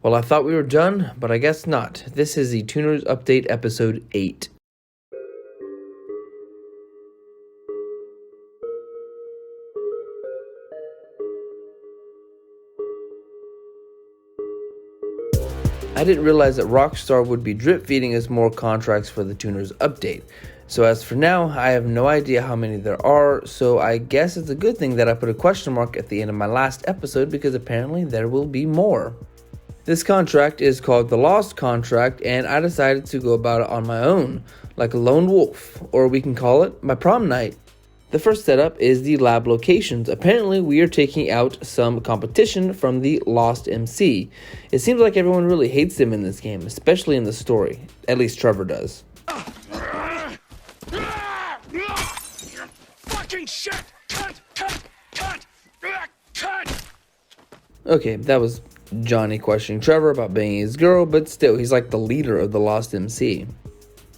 Well, I thought we were done, but I guess not. This is the Tuners Update Episode 8. I didn't realize that Rockstar would be drip feeding us more contracts for the Tuners Update. So as for now, I have no idea how many there are, so I guess it's a good thing that I put a question mark at the end of my last episode because apparently there will be more. This contract is called the Lost Contract, and I decided to go about it on my own, like a lone wolf, or we can call it my prom night. The first setup is the lab locations. Apparently, we are taking out some competition from the Lost MC. It seems like everyone really hates them in this game, especially in the story. At least Trevor does. Fucking shit! Cut! Okay, that was Johnny questioning Trevor about banging his girl, but still, he's like the leader of the Lost MC.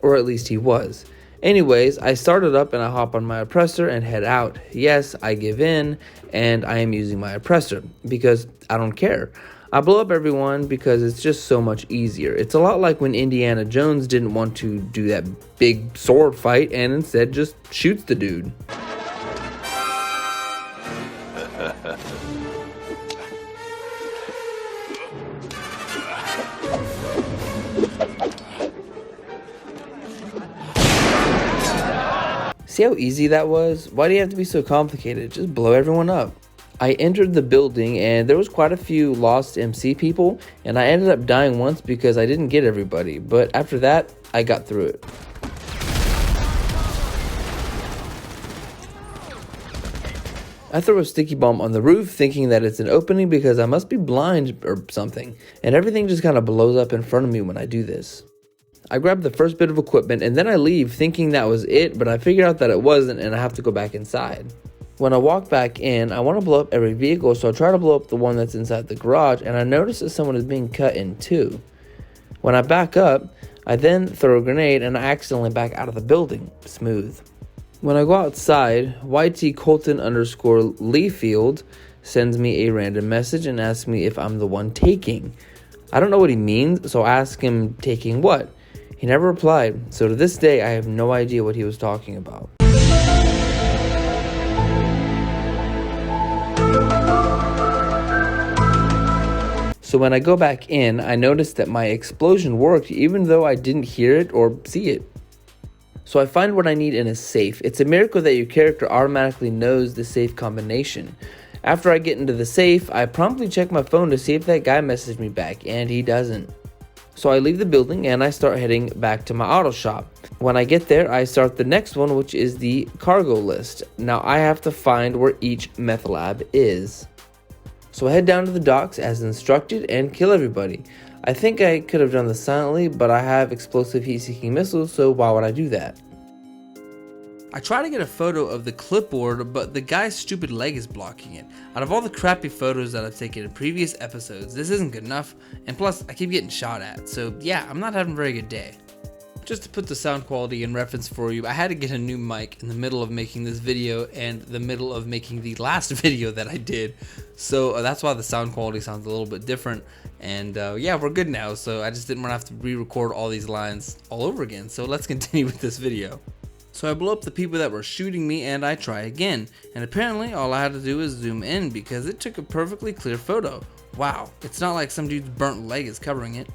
Or at least he was. Anyways, I started up and I hop on my oppressor and head out. Yes, I give in, and I am using my oppressor, because I don't care. I blow up everyone because it's just so much easier. It's a lot like when Indiana Jones didn't want to do that big sword fight and instead just shoots the dude. See how easy that was? Why do you have to be so complicated? Just blow everyone up. I entered the building and there was quite a few Lost MC people, and I ended up dying once because I didn't get everybody, but after that, I got through it. I throw a sticky bomb on the roof thinking that it's an opening because I must be blind or something, and everything just kind of blows up in front of me when I do this. I grab the first bit of equipment and then I leave thinking that was it, but I figure out that it wasn't and I have to go back inside. When I walk back in, I want to blow up every vehicle, so I try to blow up the one that's inside the garage, and I notice that someone is being cut in two. When I back up, I then throw a grenade and I accidentally back out of the building. Smooth. When I go outside, YT Colton _ Leafield sends me a random message and asks me if I'm the one taking. I don't know what he means, so I ask him taking what? He never replied, so to this day I have no idea what he was talking about. So when I go back in, I notice that my explosion worked even though I didn't hear it or see it. So I find what I need in a safe. It's a miracle that your character automatically knows the safe combination. After I get into the safe, I promptly check my phone to see if that guy messaged me back, and he doesn't. So I leave the building and I start heading back to my auto shop. When I get there, I start the next one, which is the cargo list. Now I have to find where each meth lab is. So I head down to the docks as instructed and kill everybody. I think I could have done this silently, but I have explosive heat-seeking missiles, so why would I do that? I try to get a photo of the clipboard, but the guy's stupid leg is blocking it. Out of all the crappy photos that I've taken in previous episodes, this isn't good enough, and plus I keep getting shot at, so yeah, I'm not having a very good day. Just to put the sound quality in reference for you, I had to get a new mic in the middle of making this video and the middle of making the last video that I did, so that's why the sound quality sounds a little bit different, and yeah, we're good now, so I just didn't want to have to re-record all these lines all over again, so let's continue with this video. So I blow up the people that were shooting me and I try again, and apparently all I had to do is zoom in because it took a perfectly clear photo. Wow, it's not like some dude's burnt leg is covering it.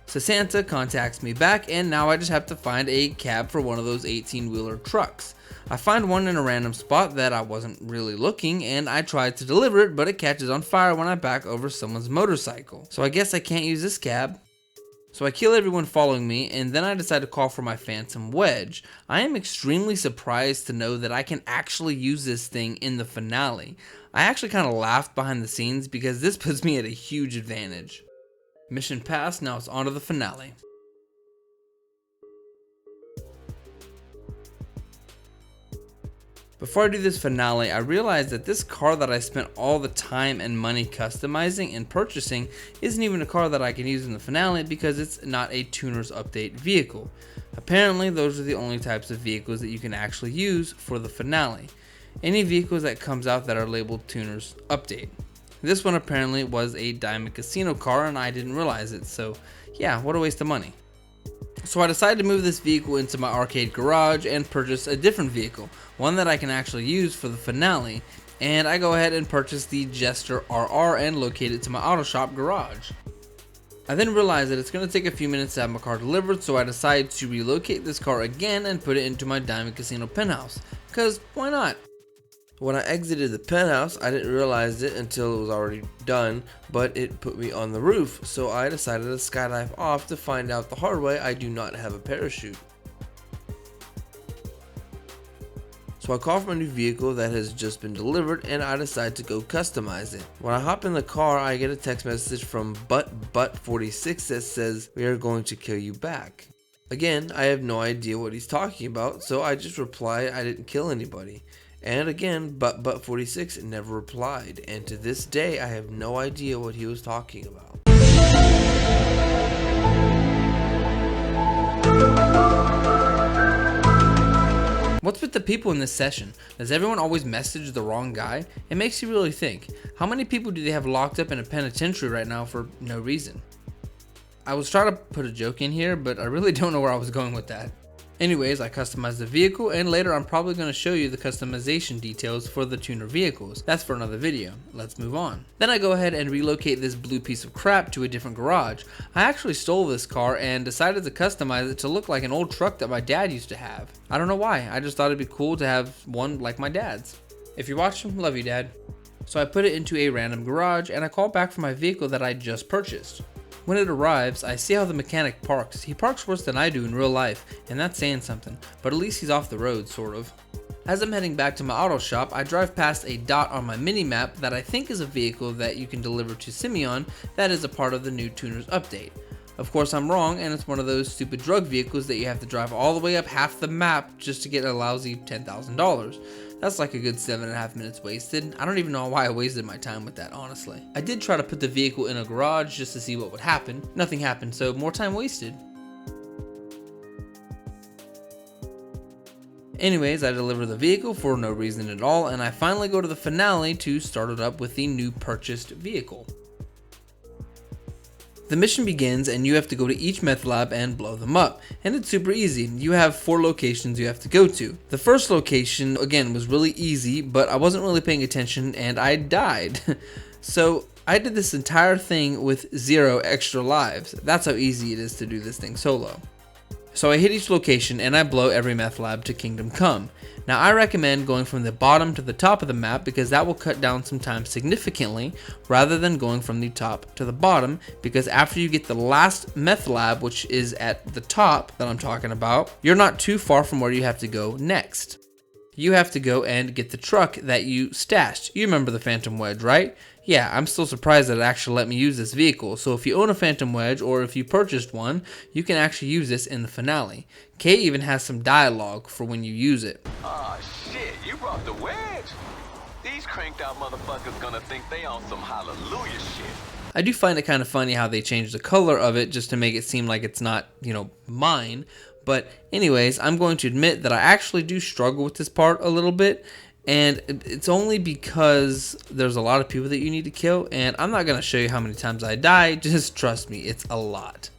So Santa contacts me back, and now I just have to find a cab for one of those 18-wheeler trucks. I find one in a random spot that I wasn't really looking, and I try to deliver it, but it catches on fire when I back over someone's motorcycle. So I guess I can't use this cab. So I kill everyone following me, and then I decide to call for my Phantom Wedge. I am extremely surprised to know that I can actually use this thing in the finale. I actually kind of laughed behind the scenes because this puts me at a huge advantage. Mission passed, now it's on to the finale. Before I do this finale, I realized that this car that I spent all the time and money customizing and purchasing isn't even a car that I can use in the finale because it's not a Tuners Update vehicle. Apparently, those are the only types of vehicles that you can actually use for the finale. any vehicles that comes out that are labeled Tuners Update. This one apparently was a Diamond Casino car and I didn't realize it, so yeah, what a waste of money. So I decided to move this vehicle into my arcade garage and purchase a different vehicle, one that I can actually use for the finale, and I go ahead and purchase the Jester RR and locate it to my auto shop garage. I then realized that it's going to take a few minutes to have my car delivered, so I decided to relocate this car again and put it into my Diamond Casino penthouse, because why not? When I exited the penthouse, I didn't realize it until it was already done, but it put me on the roof, so I decided to skydive off to find out the hard way I do not have a parachute. So I call for a new vehicle that has just been delivered and I decide to go customize it. When I hop in the car, I get a text message from Butt46 that says, "We are going to kill you back." Again, I have no idea what he's talking about, so I just reply I didn't kill anybody. And again, Butt46 never replied, and to this day I have no idea what he was talking about. What's with the people in this session? Does everyone always message the wrong guy? It makes you really think. How many people do they have locked up in a penitentiary right now for no reason? I was trying to put a joke in here, but I really don't know where I was going with that. Anyways, I customized the vehicle, and later I'm probably going to show you the customization details for the tuner vehicles. That's for another video. Let's move on. Then I go ahead and relocate this blue piece of crap to a different garage. I actually stole this car and decided to customize it to look like an old truck that my dad used to have. I don't know why, I just thought it'd be cool to have one like my dad's. If you're watching, love you, Dad. So I put it into a random garage and I call back for my vehicle that I just purchased. When it arrives, I see how the mechanic parks. He parks worse than I do in real life, and that's saying something, but at least he's off the road, sort of. As I'm heading back to my auto shop, I drive past a dot on my mini-map that I think is a vehicle that you can deliver to Simeon that is a part of the new Tuners update. Of course I'm wrong, and it's one of those stupid drug vehicles that you have to drive all the way up half the map just to get a lousy $10,000. That's like a good 7.5 minutes wasted. I don't even know why I wasted my time with that, honestly. I did try to put the vehicle in a garage just to see what would happen. Nothing happened, so more time wasted. Anyways, I deliver the vehicle for no reason at all, and I finally go to the finale to start it up with the new purchased vehicle. The mission begins and you have to go to each meth lab and blow them up, and it's super easy. You have 4 locations you have to go to. The first location, again, was really easy, but I wasn't really paying attention and I died. So I did this entire thing with 0 extra lives. That's how easy it is to do this thing solo. So I hit each location and I blow every meth lab to Kingdom Come. Now I recommend going from the bottom to the top of the map because that will cut down some time significantly rather than going from the top to the bottom, because after you get the last meth lab, which is at the top that I'm talking about, you're not too far from where you have to go next. You have to go and get the truck that you stashed. You remember the Phantom Wedge, right? Yeah, I'm still surprised that it actually let me use this vehicle. So if you own a Phantom Wedge or if you purchased one, you can actually use this in the finale. Kay even has some dialogue for when you use it. Aw, shit, you brought the wedge? These cranked out motherfuckers gonna think they on some hallelujah shit. I do find it kind of funny how they changed the color of it just to make it seem like it's not, mine. But anyways, I'm going to admit that I actually do struggle with this part a little bit. And it's only because there's a lot of people that you need to kill. And I'm not going to show you how many times I die. Just trust me, it's a lot.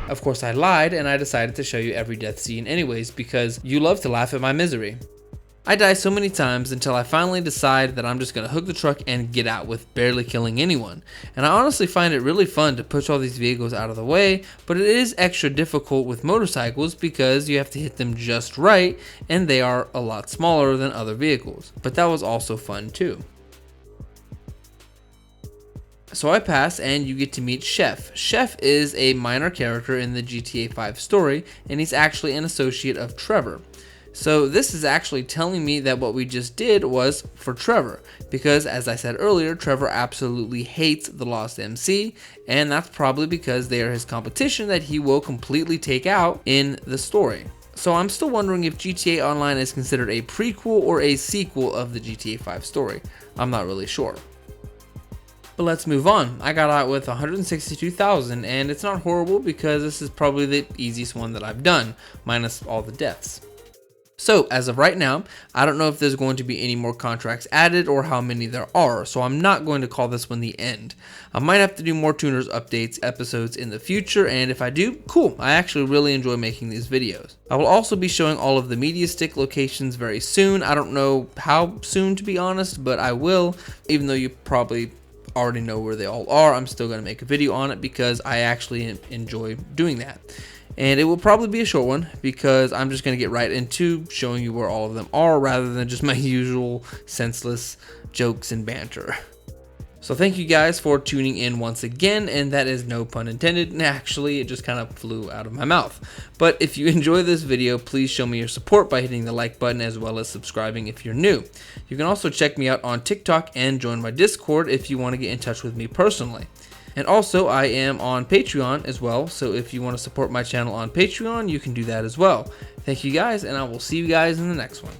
Of course I lied and I decided to show you every death scene anyways because you love to laugh at my misery. I die so many times until I finally decide that I'm just going to hook the truck and get out with barely killing anyone. And I honestly find it really fun to push all these vehicles out of the way, but it is extra difficult with motorcycles because you have to hit them just right and they are a lot smaller than other vehicles. But that was also fun too. So I pass and you get to meet Chef. Chef is a minor character in the GTA 5 story and he's actually an associate of Trevor. So this is actually telling me that what we just did was for Trevor, because as I said earlier, Trevor absolutely hates the Lost MC, and that's probably because they are his competition that he will completely take out in the story. So I'm still wondering if GTA Online is considered a prequel or a sequel of the GTA 5 story. I'm not really sure. But let's move on. I got out with 162,000, and it's not horrible because this is probably the easiest one that I've done, minus all the deaths. So as of right now, I don't know if there's going to be any more contracts added or how many there are, so I'm not going to call this one the end. I might have to do more Tuners updates episodes in the future, and if I do, cool. I actually really enjoy making these videos. I will also be showing all of the media stick locations very soon. I don't know how soon, to be honest, but I will, even though you probably already know where they all are. I'm still going to make a video on it because I actually enjoy doing that. And it will probably be a short one because I'm just going to get right into showing you where all of them are rather than just my usual senseless jokes and banter. So thank you guys for tuning in once again, and that is no pun intended, and actually it just kind of flew out of my mouth. But if you enjoy this video, please show me your support by hitting the like button as well as subscribing if you're new. You can also check me out on TikTok and join my Discord if you want to get in touch with me personally. And also I am on Patreon as well, so if you want to support my channel on Patreon, you can do that as well. Thank you guys, and I will see you guys in the next one.